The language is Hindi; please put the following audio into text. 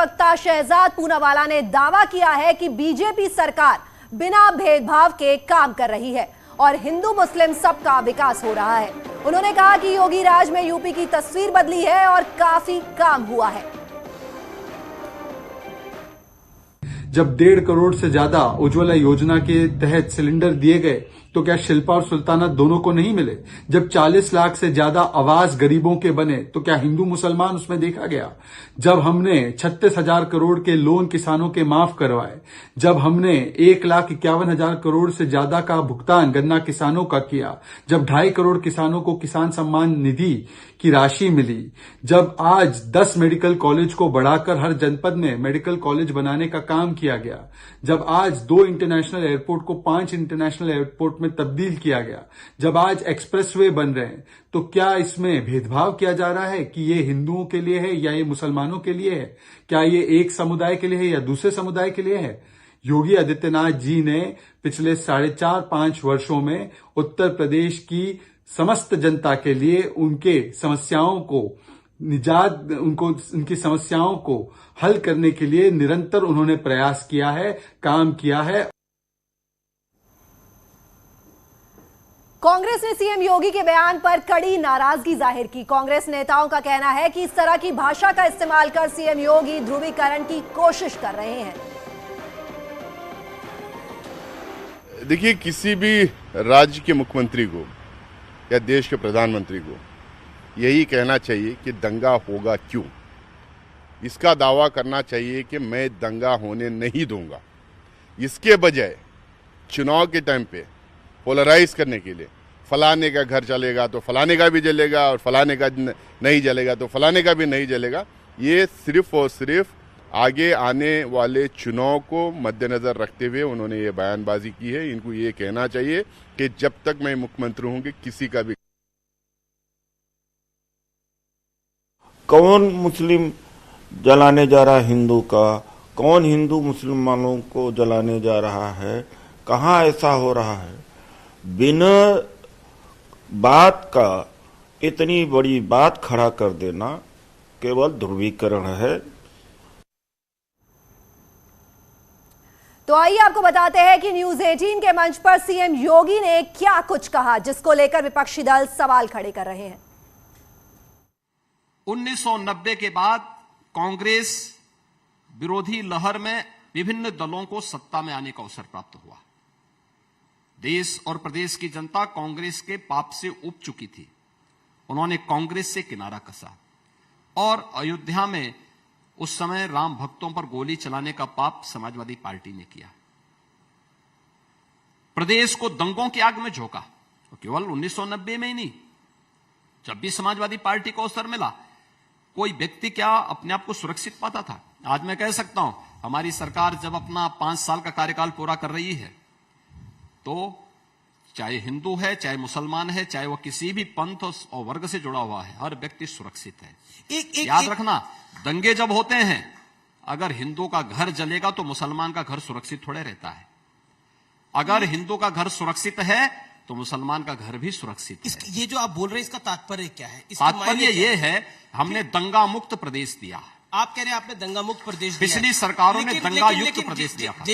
प्रवक्ता शहजाद पूनावाला ने दावा किया है कि बीजेपी सरकार बिना भेदभाव के काम कर रही है और हिंदू मुस्लिम सबका विकास हो रहा है। उन्होंने कहा कि योगी राज में यूपी की तस्वीर बदली है और काफी काम हुआ है। जब 1.5 करोड़ से ज्यादा उज्ज्वला योजना के तहत सिलेंडर दिए गए तो क्या शिल्पा और सुल्ताना दोनों को नहीं मिले? जब 40 लाख से ज्यादा आवास गरीबों के बने तो क्या हिंदू मुसलमान उसमें देखा गया? जब हमने 36,000 करोड़ के लोन किसानों के माफ करवाए, जब हमने 1,51,000 करोड़ से ज्यादा का भुगतान गन्ना किसानों का किया, जब 2.5 करोड़ किसानों को किसान सम्मान निधि की राशि मिली, जब आज 10 मेडिकल कॉलेज को बढ़ाकर हर जनपद में मेडिकल कॉलेज बनाने का काम किया गया, जब आज 2 इंटरनेशनल एयरपोर्ट को 5 इंटरनेशनल एयरपोर्ट में तब्दील किया गया, जब आज एक्सप्रेसवे बन रहे हैं, तो क्या इसमें भेदभाव किया जा रहा है कि ये हिंदुओं के लिए है या ये मुसलमानों के लिए है? क्या ये एक समुदाय के लिए है या दूसरे समुदाय के लिए है? योगी आदित्यनाथ जी ने पिछले 4.5-5 वर्षों में उत्तर प्रदेश की समस्त जनता के लिए उनके समस्याओं को उनकी समस्याओं को हल करने के लिए निरंतर उन्होंने प्रयास किया है, काम किया है। कांग्रेस ने सीएम योगी के बयान पर कड़ी नाराजगी जाहिर की। कांग्रेस नेताओं का कहना है कि इस तरह की भाषा का इस्तेमाल कर सीएम योगी ध्रुवीकरण की कोशिश कर रहे हैं। देखिए, किसी भी राज्य के मुख्यमंत्री को या देश के प्रधानमंत्री को यही कहना चाहिए कि दंगा होगा क्यों। इसका दावा करना चाहिए कि मैं दंगा होने नहीं दूंगा। इसके बजाय चुनाव के टाइम पे पोलराइज करने के लिए फलाने का घर चलेगा तो फलाने का भी जलेगा और फलाने का नहीं जलेगा तो फलाने का भी नहीं जलेगा, ये सिर्फ और सिर्फ आगे आने वाले चुनाव को मद्देनजर रखते हुए उन्होंने ये बयानबाजी की है। इनको ये कहना चाहिए कि जब तक मैं मुख्यमंत्री हूं कि किसी का भी कौन मुस्लिम जलाने जा रहा है हिंदू का, कौन हिंदू मुसलमानों को जलाने जा रहा है, कहाँ ऐसा हो रहा है? बिना बात का इतनी बड़ी बात खड़ा कर देना केवल ध्रुवीकरण है। तो आइए आपको बताते हैं कि न्यूज 18 के मंच पर सीएम योगी ने क्या कुछ कहा, जिसको लेकर विपक्षी दल सवाल खड़े कर रहे हैं। 1990 के बाद कांग्रेस विरोधी लहर में विभिन्न दलों को सत्ता में आने का अवसर प्राप्त हुआ। देश और प्रदेश की जनता कांग्रेस के पाप से उब चुकी थी। उन्होंने कांग्रेस से किनारा कसा और अयोध्या में उस समय राम भक्तों पर गोली चलाने का पाप समाजवादी पार्टी ने किया। प्रदेश को दंगों की आग में झोंका। तो केवल 1990 में ही नहीं, जब भी समाजवादी पार्टी को अवसर मिला, कोई व्यक्ति क्या अपने आप को सुरक्षित पाता था? आज मैं कह सकता हूं, हमारी सरकार जब अपना 5 साल का कार्यकाल पूरा कर रही है तो चाहे हिंदू है, चाहे मुसलमान है, चाहे वो किसी भी पंथ और वर्ग से जुड़ा हुआ है, हर व्यक्ति सुरक्षित है। याद रखना, दंगे जब होते हैं, अगर हिंदू का घर जलेगा तो मुसलमान का घर सुरक्षित थोड़े रहता है। अगर हिंदू का घर सुरक्षित है तो मुसलमान का घर भी सुरक्षित है। ये जो आप बोल रहे हैं, इसका तात्पर्य क्या है? तात्पर्य ये है, हमने दंगा मुक्त प्रदेश दिया। आप कह रहे हैं आपने दंगा मुक्त प्रदेश दिया। पिछली सरकारों ने दंगा युक्त प्रदेश दिया था।